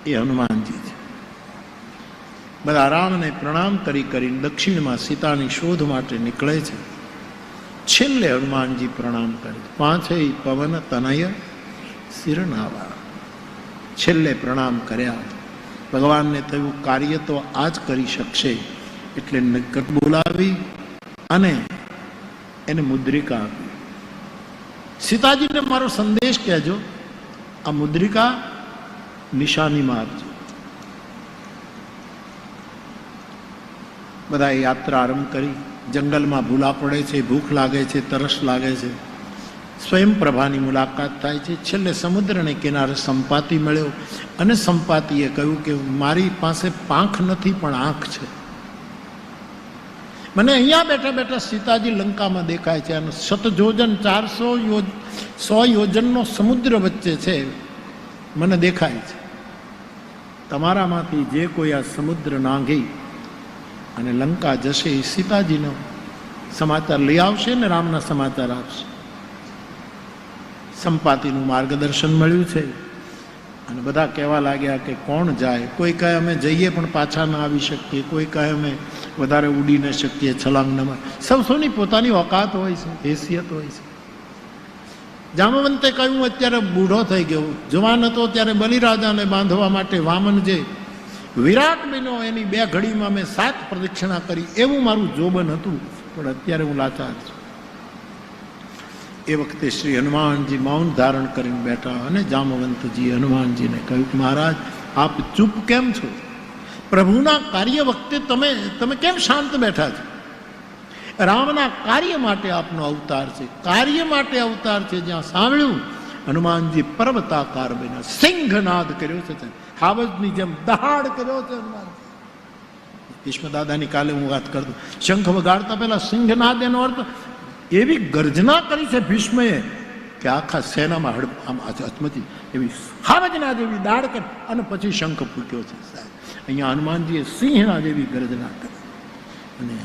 એ હનુમાનજી છે. બધા રામને પ્રણામ કરી કરીને દક્ષિણમાં સીતાની શોધ માટે નીકળે છે. છેલ્લે હનુમાનજી પ્રણામ કરે. પાંચેય પવન તનય શિરનાવા. છેલ્લે પ્રણામ કર્યા. ભગવાનને થયું કાર્ય તો આ જ કરી શકશે, એટલે નિકટ બોલાવી અને એને મુદ્રિકા આપી. સીતાજીને મારો સંદેશ કહેજો, આ મુદ્રિકા નિશાનીમાં આપજો. બધા યાત્રા આરંભ કરી. જંગલમાં ભૂલા પડે છે, ભૂખ લાગે છે, તરસ લાગે છે. સ્વયં પ્રભાની મુલાકાત થાય છે. છેલ્લે સમુદ્રને કિનારે સંપાતિ મળ્યો અને સંપાતિએ કહ્યું કે મારી પાસે પાંખ નથી પણ આંખ છે. મને અહીંયા બેઠા બેઠા સીતાજી લંકામાં દેખાય છે અને શતયોજન 100 યોજનનો સમુદ્ર વચ્ચે છે, મને દેખાય છે. તમારામાંથી જે કોઈ આ સમુદ્ર નાંગી અને લંકા જશે એ સીતાજીનો સમાચાર લઈ આવશે ને રામના સમાચાર આપશે. સંપાતિનું માર્ગદર્શન મળ્યું છે અને બધા કહેવા લાગ્યા કે કોણ જાય. કોઈ કહે અમે જઈએ પણ પાછા ના આવી શકીએ, કોઈ કહે અમે વધારે ઉડી ન શકીએ, છલાંગ ન મારી. સૌની પોતાની ઓકાત હોય છે, હેસિયત હોય છે. જામવંતે કહ્યું અત્યારે બૂઢો થઈ ગયો, જવાન હતો ત્યારે બલિરાજાને બાંધવા માટે વામન જે વિરાટ બન્યો એની 2 ઘડીમાં મેં 7 પ્રદક્ષિણા કરી, એવું મારું જોબન હતું, પણ અત્યારે હું લાચાર છું. એ વખતે શ્રી હનુમાનજી મૌન ધારણ કરીને બેઠા અને જામવંતજી હનુમાનજીને કહ્યું કે મહારાજ આપ ચૂપ કેમ છો? પ્રભુના કાર્ય વખતે તમે કેમ શાંત બેઠા છો? રામના કાર્ય માટે આપનો અવતાર છે, કાર્ય માટે અવતાર છે. જ્યાં સાંભળ્યું હનુમાનજી પર્વતાકાર બન્યા, સિંહનાદ કર્યો છે, હાવજની જેમ દહાડ કર્યો છે હનુમાનજી. ભીષ્મ દાદાની કાલે હું વાત કરતો, શંખ વગાડતા પહેલા સિંહનાદ એનો અર્થ એવી ગર્જના કરી છે ભીષ્મએ કે આખા સેનામાં હચમચી એવી હાવજના જેવી દાડ કરી અને પછી શંખ ફૂટ્યો છે. સાહેબ અહીંયા હનુમાનજીએ સિંહના જેવી ગર્જના કરી અને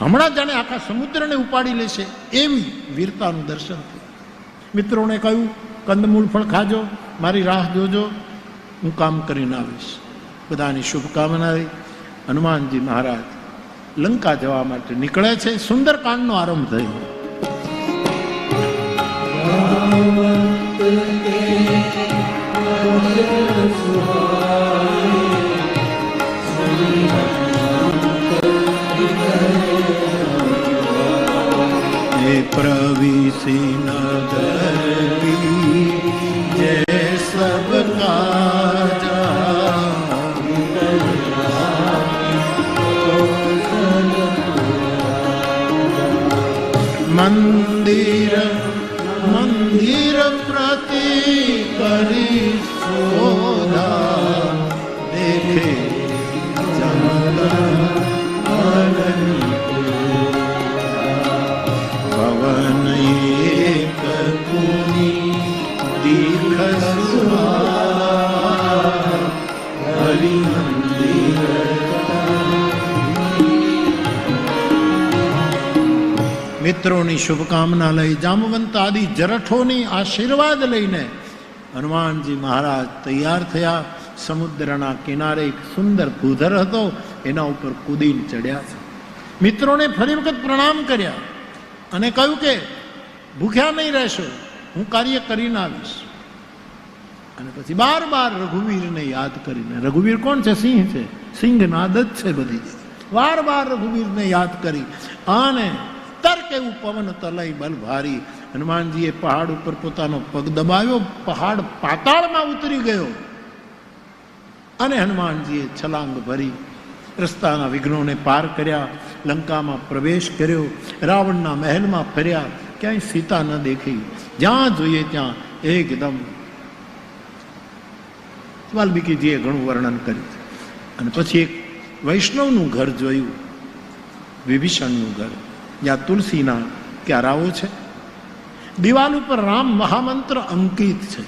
હમણાં જાણે આખા સમુદ્રને ઉપાડી લેશે એવી વીરતાનું દર્શન થયું. મિત્રોને કહ્યું કંદમૂળ ફળ ખાજો, મારી રાહ જોજો, હું કામ કરીને આવીશ. બધાની શુભકામના. હનુમાનજી મહારાજ લંકા જવા માટે નીકળે છે. સુંદરકાંડનો આરંભ થયો. प्रविसी नगरी जय सब काजा मंदिर मंदिर प्रति करी शोधा देखे पवन एक कुनी दीख हरि मंदिर. મિત્રોની શુભકામના લઈ જામવંત આદિ જરઠોની આશીર્વાદ લઈને હનુમાનજી મહારાજ તૈયાર થયા. સમુદ્રના કિનારે એક સુંદર ભૂધર હતો, એના ઉપર કૂદીને ચડ્યા છે. મિત્રોને ફરી વખત પ્રણામ કર્યા અને કહ્યું કે ભૂખ્યા નહીં રહેશો, હું કાર્ય કરીને આવીશ. અને પછી બાર રઘુવીરને યાદ કરીને, રઘુવીર કોણ છે? સિંહ છે, સિંહનાદ જ છે બધી. વાર રઘુવીરને યાદ કરી અને તર્ક એવું પવન તલય બલ ભારી. હનુમાનજીએ પહાડ ઉપર પોતાનો પગ દબાવ્યો, પહાડ પાતાળમાં ઉતરી ગયો અને હનુમાનજીએ છલાંગ ભરી રસ્તાના વિઘ્નોને પાર કર્યા, લંકામાં પ્રવેશ કર્યો, રાવણના મહેલમાં ફર્યા, ક્યાંય સીતા ન દેખી. જ્યાં જોઈએ ત્યાં એકદમ વાલ્મીકીજીએ ઘણું વર્ણન કર્યું. અને પછી એક વૈષ્ણવનું ઘર જોયું, વિભીષણનું ઘર, જ્યાં તુલસીના ક્યારાઓ છે, દિવાલ ઉપર રામ મહામંત્ર અંકિત છે,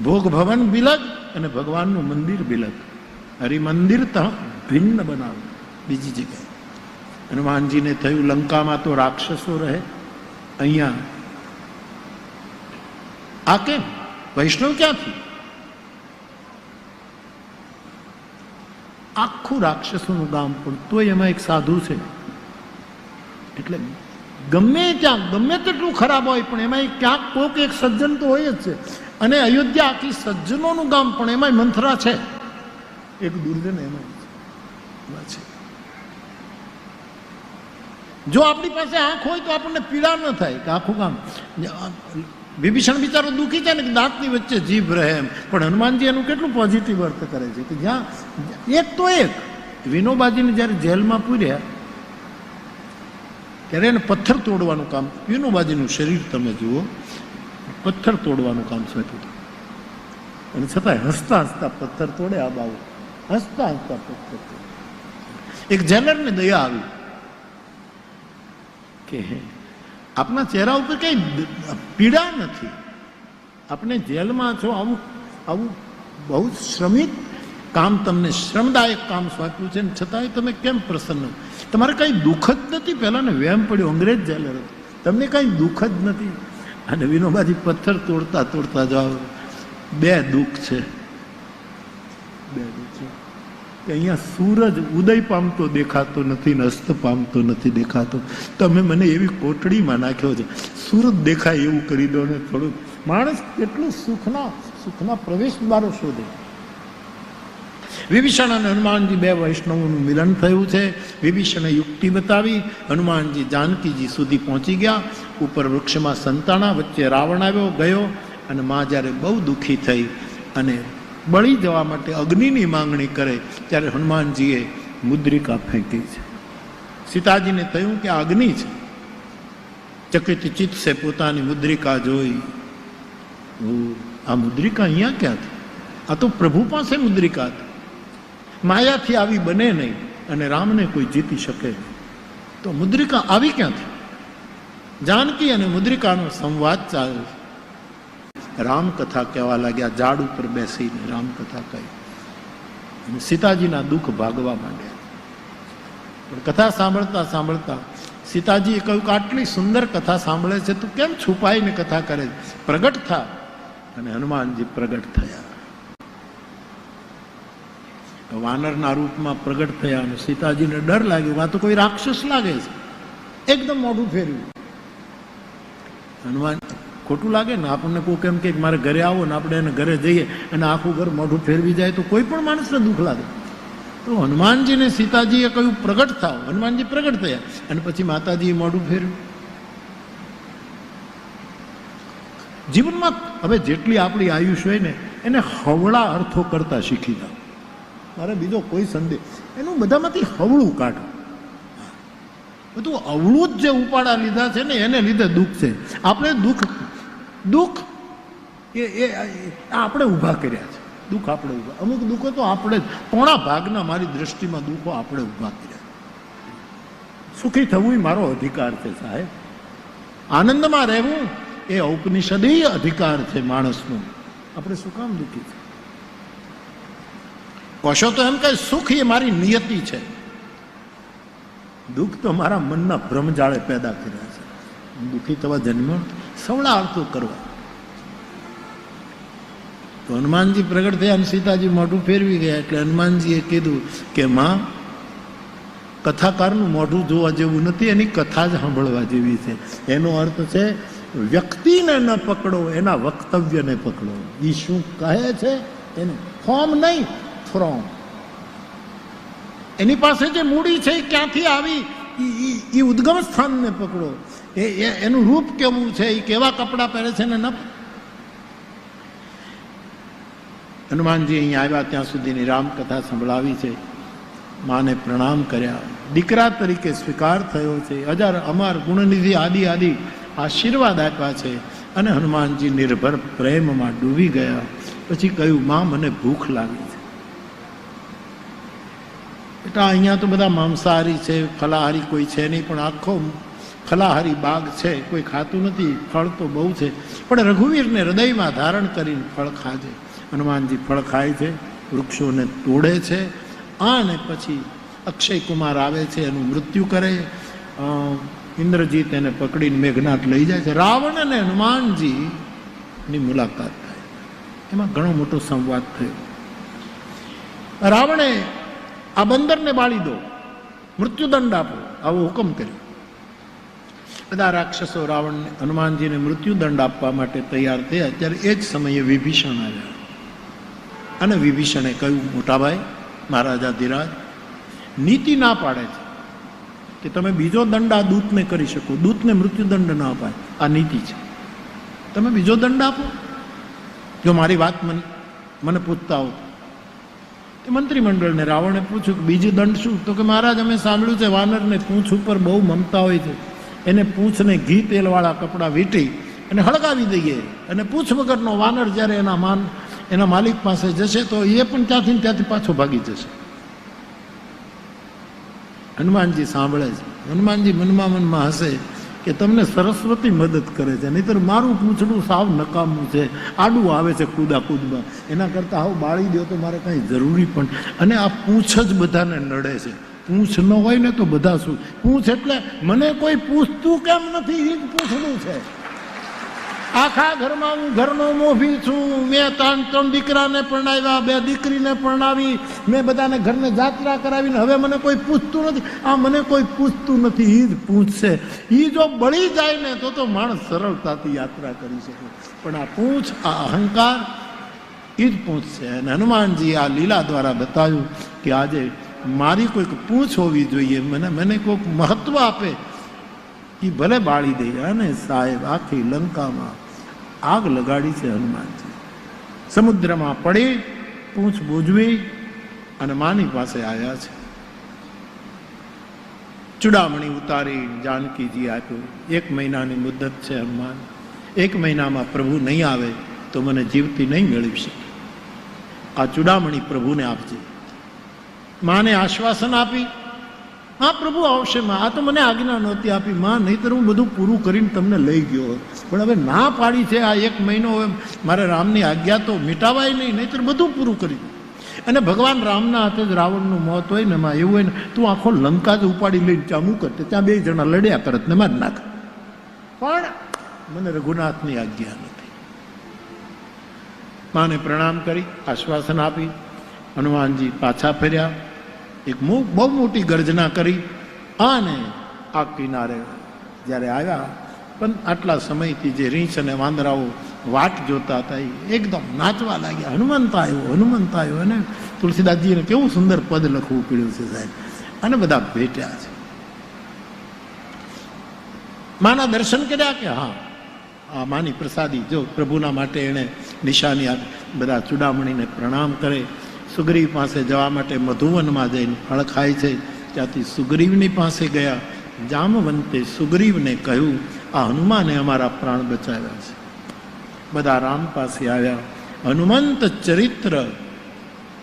ભોગ ભવન બિલગ અને ભગવાનનું મંદિર બિલગ. હરિમંદિર તો ભિન્ન બનાવ્યું બીજી જગ્યાએ. હનુમાનજીને થયું લંકામાં તો રાક્ષસો રહે, અહીંયા આ કેમ? વૈષ્ણવ ક્યાંથી? આખું રાક્ષસોનું ગામ, પણ તોય એમાં એક સાધુ છે. એટલે ગમે ત્યાં ગમે તેટલું ખરાબ હોય પણ એમાં ક્યાંક કોઈક એક સજ્જન તો હોય જ છે. અને અયોધ્યા આખી સજ્જનોનું ગામ, પણ એમાંય મંથરા છે, એક દુર્જન એમાં છે. જો આપણી પાસે આંખ હોય તો આપણને પીડા ન થાય કે આખું ગામ. વિભીષણ બિચારો દુઃખી છે ને કે દાંતની વચ્ચે જીભ રહે એમ, પણ હનુમાનજી એનું કેટલું પોઝિટિવ અર્થ કરે છે કે જ્યાં એક તો એક. વિનોબાજીને જ્યારે જેલમાં પૂર્યા ત્યારે એને પથ્થર તોડવાનું કામ, વિનોબાજીનું શરીર તમે જુઓ, પથ્થર તોડવાનું કામ સોંપ્યું હતું. અને છતાંય હસતા હસતા પથ્થર તોડે. આ બાબુ હસતા હસતા પથ્થર તોડે. એક જેલરને દયા આવી કે આપના ચહેરા ઉપર કઈ પીડા નથી, આપણે જેલમાં છો, આવું આવું બહુ શ્રમિક કામ, તમને શ્રમદાયક કામ સોંપ્યું છે ને છતાંય તમે કેમ પ્રસન્ન? તમારે કઈ દુઃખ જ નથી? પહેલા ને વેમ પડ્યો, અંગ્રેજ જેલર હતો, તમને કઈ દુઃખ જ નથી? અને વિનોબાજી પથ્થર તોડતા તોડતા જાઓ, બે દુઃખ છે, બે દુઃખ છે કે અહીંયા સૂરજ ઉદય પામતો દેખાતો નથી ને અસ્ત પામતો નથી દેખાતો. તમે મને એવી કોટડીમાં નાખ્યો છે, સૂરજ દેખાય એવું કરી દો ને થોડુંક. માણસ કેટલું સુખના પ્રવેશ દ્વારો શોધે. વિભીષણ અને હનુમાનજી બે વૈષ્ણવોનું મિલન થયું છે. વિભીષણે યુક્તિ બતાવી, હનુમાનજી જાનકીજી સુધી પહોંચી ગયા. ઉપર વૃક્ષમાં સંતાણા, વચ્ચે રાવણ આવ્યો ગયો. અને માં જ્યારે બહુ દુઃખી થઈ અને બળી જવા માટે અગ્નિની માંગણી કરે ત્યારે હનુમાનજીએ મુદ્રિકા ફેંકી છે. સીતાજીને થયું કે આ અગ્નિ છે. ચકિત ચિત્ત સે પોતાની મુદ્રિકા જોઈ, આ મુદ્રિકા અહીંયા ક્યાંથી? આ તો પ્રભુ પાસે મુદ્રિકા હતી. માયાથી આવી બને નહીં અને રામને કોઈ જીતી શકે નહીં, તો મુદ્રિકા આવી ક્યાંથી? જાનકી અને મુદ્રિકાનો સંવાદ ચાલે છે. રામકથા કહેવા લાગ્યા, ઝાડ ઉપર બેસીને રામકથા કહી અને સીતાજીના દુઃખ ભાગવા માંડ્યા. પણ કથા સાંભળતા સાંભળતા સીતાજીએ કહ્યું કે આટલી સુંદર કથા સાંભળે છે, તું કેમ છુપાઈને કથા કરે? પ્રગટ થા. અને હનુમાનજી પ્રગટ થયા, વાનરના રૂપમાં પ્રગટ થયા. અને સીતાજીને ડર લાગ્યો, આ તો કોઈ રાક્ષસ લાગે છે. એકદમ મોઢું ફેર્યું. હનુમાન ખોટું લાગે ને આપણને કોઈ કેમ કે મારે ઘરે આવો ને આપણે એને ઘરે જઈએ અને આખું ઘર મોઢું ફેરવી જાય તો કોઈ પણ માણસને દુઃખ લાગે. તો હનુમાનજીને સીતાજીએ કહ્યું પ્રગટ થાવ. હનુમાનજી પ્રગટ થયા અને પછી માતાજીએ મોઢું ફેર્યું. જીવનમાં હવે જેટલી આપણી આયુષ હોય ને એને હવળા અર્થો કરતા શીખી જાઓ. મારે બીજો કોઈ સંદેશ, એનું બધામાંથી હવળું કાઢો. બધું અવળું જ જે ઉપાડા લીધા છે ને એને લીધે દુઃખ છે. આપણે દુઃખ એ આપણે ઊભા કર્યા છે. દુઃખ આપણે ઊભા, અમુક દુઃખો તો આપણે જ, પોણા ભાગના મારી દ્રષ્ટિમાં દુઃખો આપણે ઊભા કર્યા. સુખી થવું એ મારો અધિકાર છે સાહેબ. આનંદમાં રહેવું એ ઔપનિષદીય અધિકાર છે માણસનો. આપણે શું કામ દુઃખી છે? કોશો તો એમ કહે સુખ એ મારી નિયતિ છે, દુઃખ તો મારા મનના ભ્રમજાળે પેદા કર્યા છે. દુઃખી થવા જન્મ્યો, સવળા અર્થો કરવા. તો હનુમાનજી પ્રગટ થયા અને સીતાજી મોઢું ફેરવી ગયા. એટલે હનુમાનજીએ કીધું કે માં, કથાકારનું મોઢું જોવા જેવું નથી, એની કથા જ સાંભળવા જેવી છે. એનો અર્થ છે વ્યક્તિને ન પકડો, એના વક્તવ્યને પકડો. એ શું કહે છે એને ફોર્મ નહીં, ફ્રોમ. એની પાસે જે મૂડી છે એ ક્યાંથી આવી એ ઉદ્ગમ સ્થાનને પકડો. એનું રૂપ કેવું છે, એ કેવા કપડાં પહેરે છે ને ન. હનુમાનજી અહીંયા આવ્યા ત્યાં સુધીની રામકથા સંભળાવી છે. માને પ્રણામ કર્યા, દીકરા તરીકે સ્વીકાર થયો છે. અજર અમર ગુણનિધિ આદિ આશીર્વાદ આપ્યા છે. અને હનુમાનજી નિર્ભર પ્રેમમાં ડૂબી ગયા. પછી કહ્યું, માં મને ભૂખ લાગી છે. બેટા અહીંયા તો બધા માંસાહારી છે, ફલાહારી કોઈ છે નહીં, પણ આખો ફલાહારી બાગ છે, કોઈ ખાતું નથી. ફળ તો બહુ છે, પણ રઘુવીરને હૃદયમાં ધારણ કરીને ફળ ખાજે. હનુમાનજી ફળ ખાય છે, વૃક્ષોને તોડે છે. અને પછી અક્ષય કુમાર આવે છે, એનું મૃત્યુ કરે. ઇન્દ્રજીત એને પકડીને મેઘનાથ લઈ જાય છે. રાવણ અને હનુમાનજીની મુલાકાત થાય. એમાં ઘણો મોટો સંવાદ થયો. રાવણે આ બંદરને બાળી દો, મૃત્યુદંડ આપો, આવો હુકમ કર્યો. બધા રાક્ષસો રાવણને હનુમાનજીને મૃત્યુદંડ આપવા માટે તૈયાર થયા. ત્યારે એ જ સમયે વિભીષણ આવ્યા અને વિભીષણે કહ્યું, મોટાભાઈ મહારાજાધિરાજ, નીતિ ના પાડે છે કે તમે બીજો દંડ આ દૂતને કરી શકો, દૂતને મૃત્યુદંડ ના અપાય, આ નીતિ છે. તમે બીજો દંડ આપો. જો મારી વાત મને પૂછતા હો તો મંત્રીમંડળને રાવણે પૂછ્યું કે બીજું દંડ શું? તો કે મહારાજ, અમે સાંભળ્યું છે વાનરને પૂંછ ઉપર બહુ મમતા હોય છે, એને પૂંછને ઘી તેલવાળા કપડાં વીંટી અને હળગાવી દઈએ, અને પૂંછ વગરનો વાનર જ્યારે એના માલિક પાસે જશે તો એ પણ ત્યાંથી પાછો ભાગી જશે. હનુમાનજી સાંભળે છે. હનુમાનજી મનમાં હસે કે તમને સરસ્વતી મદદ કરે છે, નહીતર મારું પૂંછડું સાવ નકામું છે, આડું આવે છે કૂદમાં, એના કરતાં આવું બાળી દો તો મારે કાંઈ જરૂરી પણ. અને આ પૂંછ જ બધાને નડે છે. પૂંછ ન હોય ને તો બધા શું? પૂંછ એટલે મને કોઈ પૂછતું કેમ નથી, એ જ પૂછડું છે. આખા ઘરમાં હું ઘરનો મોભી છું. મેં ત્રણ દીકરાને પરણાવ્યા, 2 દીકરીને પરણાવી, મેં બધાને ઘરને જાત્રા કરાવીને હવે મને કોઈ પૂછતું નથી. આ મને કોઈ પૂછતું નથી, એ જ પૂછશે. એ જો બળી જાય ને તો માણસ સરળતાથી યાત્રા કરી શકે. પણ આ પૂંછ, આ અહંકાર, એ જ પૂછશે. અને હનુમાનજી આ લીલા દ્વારા બતાવ્યું કે આજે મારી કોઈક પૂંછ હોવી જોઈએ, મને કોઈક મહત્વ આપે, એ ભલે બાળી દે. અને સાહેબ આખી લંકામાં આગ લગાડી છે હનુમાનજી. સમુદ્રમાં પડી, પૂંછ બુજવી અને માની પાસે આવ્યા છે. ચૂડામણી ઉતારી જાનકીજી આપ્યું. 1 મહિનાની મુદત છે હનુમાન, 1 મહિનામાં પ્રભુ નહીં આવે તો મને જીવતી નહીં મેળવી શકે. આ ચૂડામણી પ્રભુને આપજે. માને આશ્વાસન આપી, હા પ્રભુ આવશે માં, આ તો મને આજ્ઞા નહોતી આપી માં, નહીતર હું બધું પૂરું કરીને તમને લઈ ગયો. પણ હવે ના પાડી છે, આ 1 મહિનો હવે મારે રામની આજ્ઞા તો મિટાવાય નહીં, નહીતર બધું પૂરું કરી. અને ભગવાન રામના હાથે જ રાવણનું મોત હોય ને એમાં એવું હોય ને, તું આખો લંકા જ ઉપાડી લઈને ચામું કરતે, ત્યાં 2 જણા લડ્યા તરત ને મારી નાખ. પણ મને રઘુનાથની આજ્ઞા નથી. માને પ્રણામ કરી, આશ્વાસન આપી, હનુમાનજી પાછા ફર્યા. એક બહુ મોટી ગર્જના કરી અને આ કિનારે જ્યારે આવ્યા, પણ આટલા સમયથી જે રીંછ અને વાંદરાઓ વાટ જોતા હતા એ એકદમ નાચવા લાગ્યા. હનુમંત આવ્યો. અને તુલસીદાસજીને કેવું સુંદર પદ લખવું પડ્યું છે સાહેબ. અને બધા ભેટ્યા છે. માના દર્શન કર્યા કે હા, આ માની પ્રસાદી જો પ્રભુના માટે એણે નિશાની આપી. બધા ચૂડામણીને પ્રણામ કરે. સુગ્રીવ પાસે જવા માટે મધુવનમાં જઈને ફળ ખાય છે. ત્યાંથી સુગ્રીવની પાસે ગયા. જામવંતે સુગ્રીવને કહ્યું, આ હનુમાને અમારા પ્રાણ બચાવ્યા છે. બધા રામ પાસે આવ્યા. હનુમંત ચરિત્ર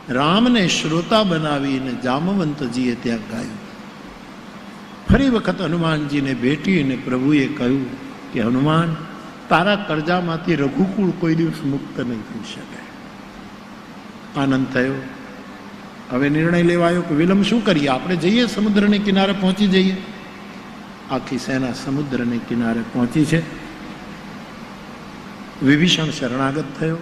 રામને શ્રોતા બનાવીને જામવંતજીએ ત્યાં ગાયું. ફરી વખત હનુમાનજીને ભેટીને પ્રભુએ કહ્યું કે હનુમાન, તારા કરજામાંથી રઘુકુળ કોઈ દિવસ મુક્ત નહીં થઈ શકે. આનંદ થયો. હવે નિર્ણય લેવાયો કે વિલંબ શું કરીએ, આપણે જઈએ સમુદ્રની કિનારે પહોંચી જઈએ. આખી સેના સમુદ્રની કિનારે પહોંચી છે. વિભીષણ શરણાગત થયો.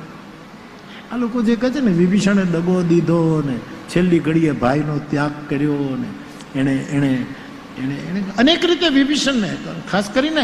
આ લોકો જે કહે છે ને વિભીષણે દગો દીધો ને છેલ્લી ઘડીએ ભાઈનો ત્યાગ કર્યો ને એને અનેક રીતે વિભીષણને ખાસ કરીને